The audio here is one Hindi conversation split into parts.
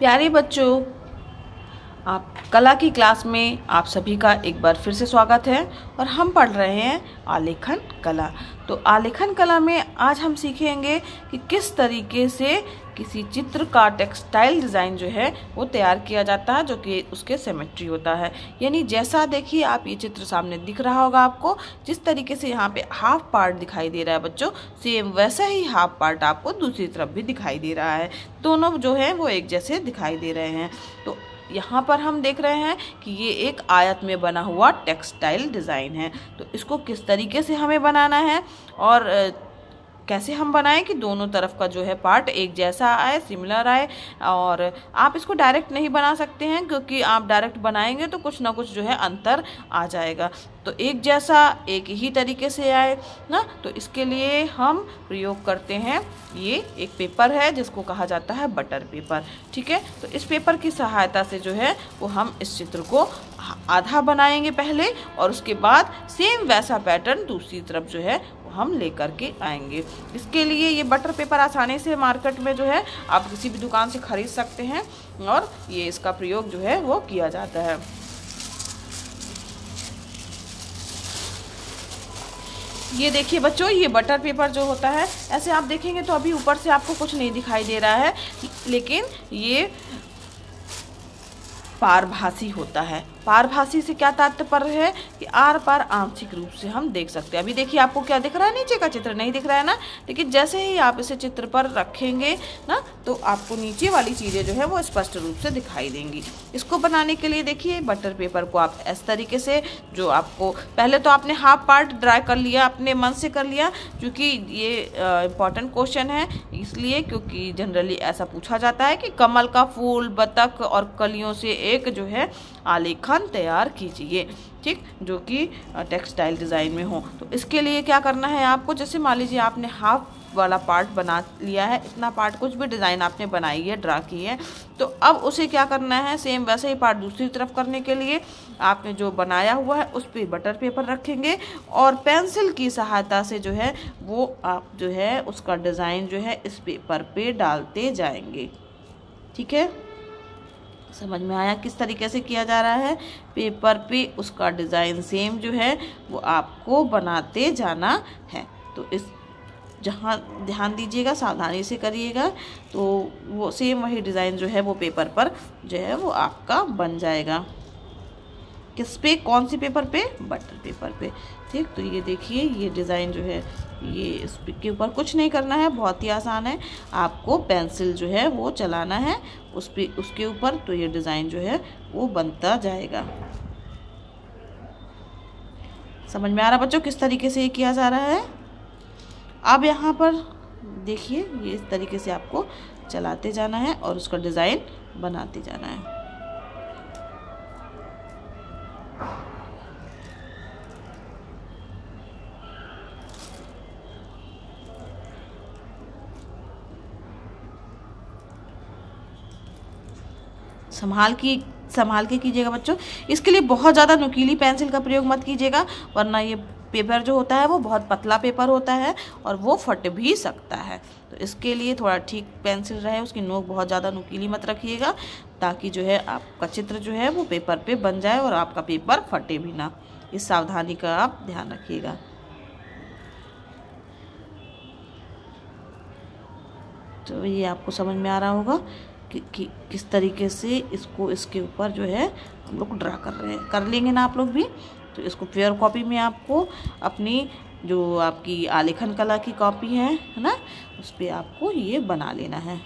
प्यारे बच्चों, आप कला की क्लास में आप सभी का एक बार फिर से स्वागत है और हम पढ़ रहे हैं आलेखन कला। तो आलेखन कला में आज हम सीखेंगे कि किस तरीके से किसी चित्र का टेक्सटाइल डिज़ाइन जो है वो तैयार किया जाता है, जो कि उसके सिमेट्री होता है। यानी जैसा देखिए आप ये चित्र सामने दिख रहा होगा आपको, जिस तरीके से यहाँ पे हाफ पार्ट दिखाई दे रहा है बच्चों, सेम वैसा ही हाफ पार्ट आपको दूसरी तरफ भी दिखाई दे रहा है। दोनों जो है वो एक जैसे दिखाई दे रहे हैं। तो यहाँ पर हम देख रहे हैं कि ये एक आयत में बना हुआ टेक्सटाइल डिज़ाइन है। तो इसको किस तरीके से हमें बनाना है और कैसे हम बनाएं कि दोनों तरफ का जो है पार्ट एक जैसा आए, सिमिलर आए। और आप इसको डायरेक्ट नहीं बना सकते हैं, क्योंकि आप डायरेक्ट बनाएंगे तो कुछ ना कुछ जो है अंतर आ जाएगा। तो एक जैसा एक ही तरीके से आए ना, तो इसके लिए हम प्रयोग करते हैं, ये एक पेपर है जिसको कहा जाता है बटर पेपर। ठीक है, तो इस पेपर की सहायता से जो है वो हम इस चित्र को आधा बनाएंगे पहले, और उसके बाद सेम वैसा पैटर्न दूसरी तरफ जो है हम लेकर के आएंगे। इसके लिए ये बटर पेपर आसानी से मार्केट में जो है आप किसी भी दुकान से खरीद सकते हैं, और ये इसका प्रयोग जो है वो किया जाता है। ये देखिए बच्चों, ये बटर पेपर जो होता है, ऐसे आप देखेंगे तो अभी ऊपर से आपको कुछ नहीं दिखाई दे रहा है, लेकिन ये पारभासी होता है। पारभासी से क्या तात्पर्य है कि आर पार आंशिक रूप से हम देख सकते हैं। अभी देखिए आपको क्या दिख रहा है, नीचे का चित्र नहीं दिख रहा है ना, लेकिन जैसे ही आप इसे चित्र पर रखेंगे ना, तो आपको नीचे वाली चीज़ें जो है वो स्पष्ट रूप से दिखाई देंगी। इसको बनाने के लिए देखिए बटर पेपर को आप इस तरीके से, जो आपको पहले तो आपने हाफ पार्ट ड्रा कर लिया, अपने मन से कर लिया, क्योंकि ये इम्पॉर्टेंट क्वेश्चन है, इसलिए क्योंकि जनरली ऐसा पूछा जाता है कि कमल का फूल, बतख और कलियों से एक जो है आलेखन तैयार कीजिए, ठीक, जो कि टेक्सटाइल डिज़ाइन में हो। तो इसके लिए क्या करना है आपको, जैसे मान लीजिए आपने हाफ वाला पार्ट बना लिया है, इतना पार्ट कुछ भी डिज़ाइन आपने बनाई है, ड्रा की है, तो अब उसे क्या करना है, सेम वैसे ही पार्ट दूसरी तरफ करने के लिए आपने जो बनाया हुआ है उस पर बटर पेपर रखेंगे, और पेंसिल की सहायता से जो है वो आप जो है उसका डिज़ाइन जो है इस पेपर पे डालते जाएंगे। ठीक है, समझ में आया किस तरीके से किया जा रहा है। पेपर पे उसका डिज़ाइन सेम जो है वो आपको बनाते जाना है। तो इस जहाँ ध्यान दीजिएगा, सावधानी से करिएगा, तो वो सेम वही डिज़ाइन जो है वो पेपर पर जो है वो आपका बन जाएगा। किस पे, कौन सी पेपर पे, बटर पेपर पे। ठीक, तो ये देखिए ये डिज़ाइन जो है ये इसके ऊपर कुछ नहीं करना है, बहुत ही आसान है। आपको पेंसिल जो है वो चलाना है उस पे, उसके ऊपर, तो ये डिज़ाइन जो है वो बनता जाएगा। समझ में आ रहा बच्चों किस तरीके से ये किया जा रहा है। अब यहाँ पर देखिए ये इस तरीके से आपको चलाते जाना है और उसका डिज़ाइन बनाते जाना है। संभाल के कीजिएगा बच्चों। इसके लिए बहुत ज़्यादा नुकीली पेंसिल का प्रयोग मत कीजिएगा, वरना ये पेपर जो होता है वो बहुत पतला पेपर होता है और वो फट भी सकता है। तो इसके लिए थोड़ा ठीक पेंसिल रहे, उसकी नोक बहुत ज़्यादा नुकीली मत रखिएगा, ताकि जो है आपका चित्र जो है वो पेपर पे बन जाए और आपका पेपर फटे भी ना। इस सावधानी का आप ध्यान रखिएगा। तो ये आपको समझ में आ रहा होगा कि किस तरीके से इसको इसके ऊपर जो है हम लोग ड्रा कर रहे हैं। कर लेंगे ना आप लोग भी। तो इसको फेयर कॉपी में आपको अपनी जो आपकी आलेखन कला की कॉपी है ना, उस पर आपको ये बना लेना है।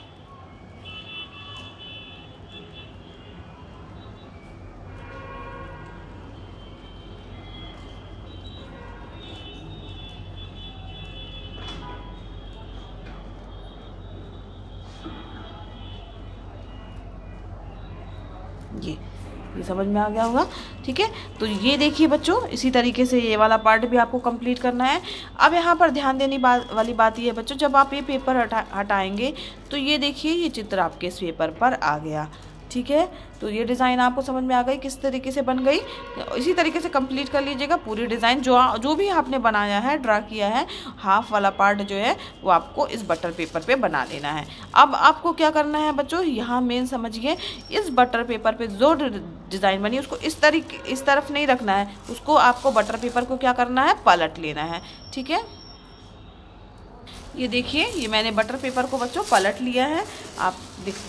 ये समझ में आ गया होगा। ठीक है, तो ये देखिए बच्चों, इसी तरीके से ये वाला पार्ट भी आपको कंप्लीट करना है। अब यहाँ पर ध्यान देने वाली बात ये है बच्चों, जब आप ये पेपर हटाएंगे तो ये देखिए ये चित्र आपके इस पेपर पर आ गया। ठीक है, तो ये डिज़ाइन आपको समझ में आ गई किस तरीके से बन गई। इसी तरीके से कंप्लीट कर लीजिएगा पूरी डिज़ाइन। जो भी आपने बनाया है, ड्रा किया है, हाफ वाला पार्ट जो है वो आपको इस बटर पेपर पे बना लेना है। अब आपको क्या करना है बच्चों, यहाँ मेन समझिए, इस बटर पेपर पे जो डिज़ाइन बनी उसको इस तरफ नहीं रखना है, उसको आपको बटर पेपर को क्या करना है, पलट लेना है। ठीक है, ये देखिए, ये मैंने बटर पेपर को बच्चों पलट लिया है, आप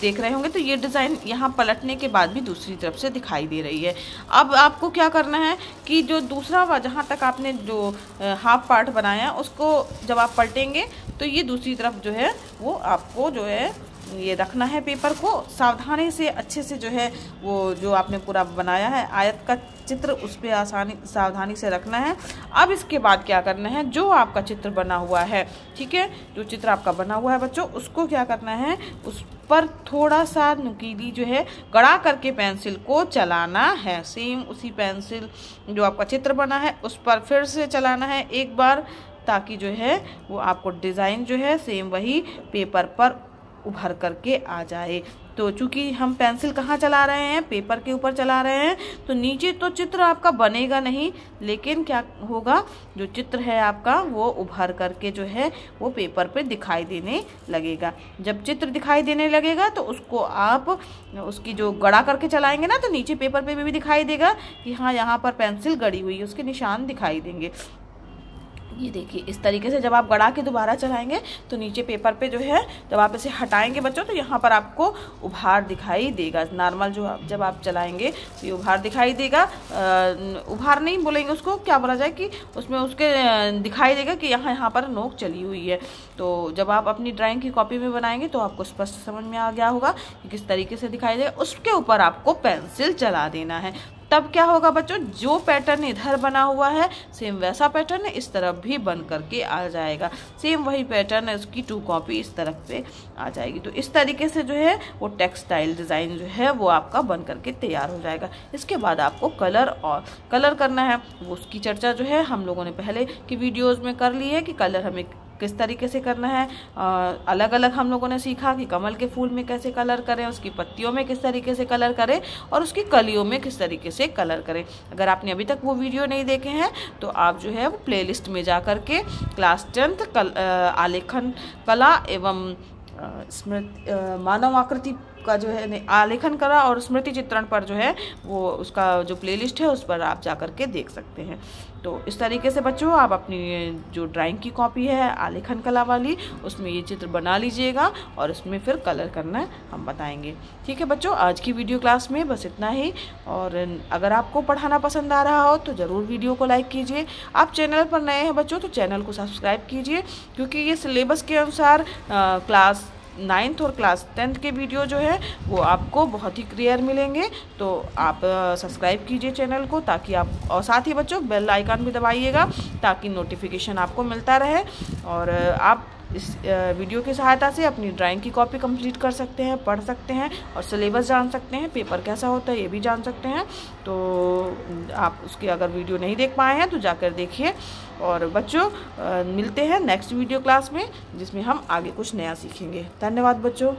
देख रहे होंगे। तो ये डिज़ाइन यहाँ पलटने के बाद भी दूसरी तरफ से दिखाई दे रही है। अब आपको क्या करना है कि जो दूसरा जहाँ तक आपने जो हाफ पार्ट बनाया उसको जब आप पलटेंगे तो ये दूसरी तरफ जो है वो आपको जो है ये रखना है, पेपर को सावधानी से अच्छे से जो है वो जो आपने पूरा बनाया है आयत का चित्र, उस पर सावधानी से रखना है। अब इसके बाद क्या करना है, जो आपका चित्र बना हुआ है, ठीक है, जो चित्र आपका बना हुआ है बच्चों, उसको क्या करना है, उस पर थोड़ा सा नुकीली जो है गड़ा करके पेंसिल को चलाना है। सेम उसी पेंसिल जो आपका चित्र बना है उस पर फिर से चलाना है एक बार, ताकि जो है वो आपको डिज़ाइन जो है सेम वही पेपर पर उभर करके आ जाए। तो चूंकि हम पेंसिल कहाँ चला रहे हैं, पेपर के ऊपर चला रहे हैं, तो नीचे तो चित्र आपका बनेगा नहीं, लेकिन क्या होगा, जो चित्र है आपका वो उभर करके जो है वो पेपर पे दिखाई देने लगेगा। जब चित्र दिखाई देने लगेगा तो उसको आप उसकी जो गड़ा करके चलाएंगे ना, तो नीचे पेपर पे भी दिखाई देगा कि हाँ यहाँ पर पेंसिल गड़ी हुई है, उसके निशान दिखाई देंगे। ये देखिए, इस तरीके से जब आप गड़ा के दोबारा चलाएंगे तो नीचे पेपर पे जो है जब आप इसे हटाएंगे बच्चों तो यहाँ पर आपको उभार दिखाई देगा। नॉर्मल जो जब आप चलाएंगे तो ये उभार दिखाई देगा। उभार नहीं बोलेंगे उसको, क्या बोला जाए कि उसमें उसके दिखाई देगा कि यहाँ पर नोक चली हुई है। तो जब आप अपनी ड्राइंग की कॉपी में बनाएंगे तो आपको स्पष्ट समझ में आ गया होगा कि किस तरीके से दिखाई देगा। उसके ऊपर आपको पेंसिल चला देना है। तब क्या होगा बच्चों, जो पैटर्न इधर बना हुआ है सेम वैसा पैटर्न इस तरफ भी बन करके आ जाएगा। सेम वही पैटर्न है, उसकी 2 कॉपी इस तरफ पे आ जाएगी। तो इस तरीके से जो है वो टेक्सटाइल डिज़ाइन जो है वो आपका बन करके तैयार हो जाएगा। इसके बाद आपको कलर करना है। वो उसकी चर्चा जो है हम लोगों ने पहले की वीडियोज़ में कर ली है कि कलर हमें किस तरीके से करना है। अलग अलग हम लोगों ने सीखा कि कमल के फूल में कैसे कलर करें, उसकी पत्तियों में किस तरीके से कलर करें और उसकी कलियों में किस तरीके से कलर करें। अगर आपने अभी तक वो वीडियो नहीं देखे हैं तो आप जो है वो प्लेलिस्ट में जा कर के क्लास 10th आलेखन कला एवं मानव आकृति का जो है आलेखन कला और स्मृति चित्रण पर जो है वो उसका जो प्लेलिस्ट है उस पर आप जा कर के देख सकते हैं। तो इस तरीके से बच्चों आप अपनी जो ड्राइंग की कॉपी है आलेखन कला वाली उसमें ये चित्र बना लीजिएगा और उसमें फिर कलर करना हम बताएंगे। ठीक है बच्चों, आज की वीडियो क्लास में बस इतना ही। और अगर आपको पढ़ाना पसंद आ रहा हो तो ज़रूर वीडियो को लाइक कीजिए। आप चैनल पर नए हैं बच्चों तो चैनल को सब्सक्राइब कीजिए, क्योंकि ये सिलेबस के अनुसार क्लास 9th और क्लास 10th के वीडियो जो है वो आपको बहुत ही क्लियर मिलेंगे। तो आप सब्सक्राइब कीजिए चैनल को, ताकि आप, और साथ ही बच्चों बेल आइकन भी दबाइएगा ताकि नोटिफिकेशन आपको मिलता रहे। और आप इस वीडियो की सहायता से अपनी ड्राइंग की कॉपी कंप्लीट कर सकते हैं, पढ़ सकते हैं और सिलेबस जान सकते हैं, पेपर कैसा होता है ये भी जान सकते हैं। तो आप उसके अगर वीडियो नहीं देख पाए हैं तो जाकर देखिए। और बच्चों मिलते हैं नेक्स्ट वीडियो क्लास में जिसमें हम आगे कुछ नया सीखेंगे। धन्यवाद बच्चों।